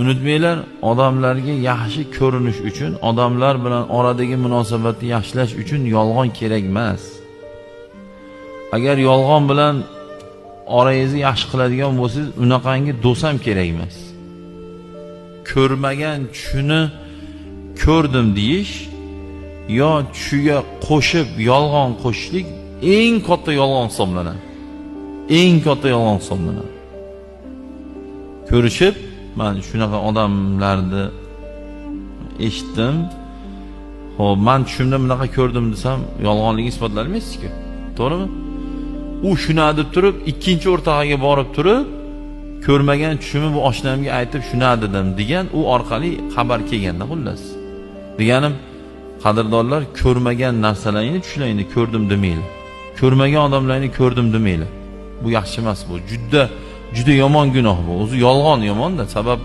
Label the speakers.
Speaker 1: Unutmanglar, odamlarga yaxshi ko'rinish uchun, odamlar bilan oradagi munosabatni yaxshilash uchun yolg'on kerak emas. Agar yolg'on bilan orangizni yaxshi qiladigan bo'lsangiz, unaqangi do'st ham kerak emas. Ko'rmagan tushini ko'rdim deyish yo tushiga qo'shib yolg'on qo'shishlik eng katta yolg'on hisoblanadi. Eng katta yolg'on hisoblanadi. Ko'rishib, men shunaqa odamlarni eshitdim. Xo'p, men tushimda bunaqa ko'rdim desam, yolg'onligi isbotlanmaysiz-ku. To'g'rimi? U shuna deb turib, ikkinchi o'rtog'iga borib turib, ko'rmagan tushimni bu oshnamga aytib shuna dedim degan, u orqali xabar kelganda xullas. Deganim, qadrdonlar, ko'rmagan narsalarni tushlarni ko'rdim demanglar. Ko'rmagan odamlarni ko'rdim demanglar. Bu yaxshi emas bu. Juda yomon gunoh bu. O'zi yolg'on yomon-da, sabab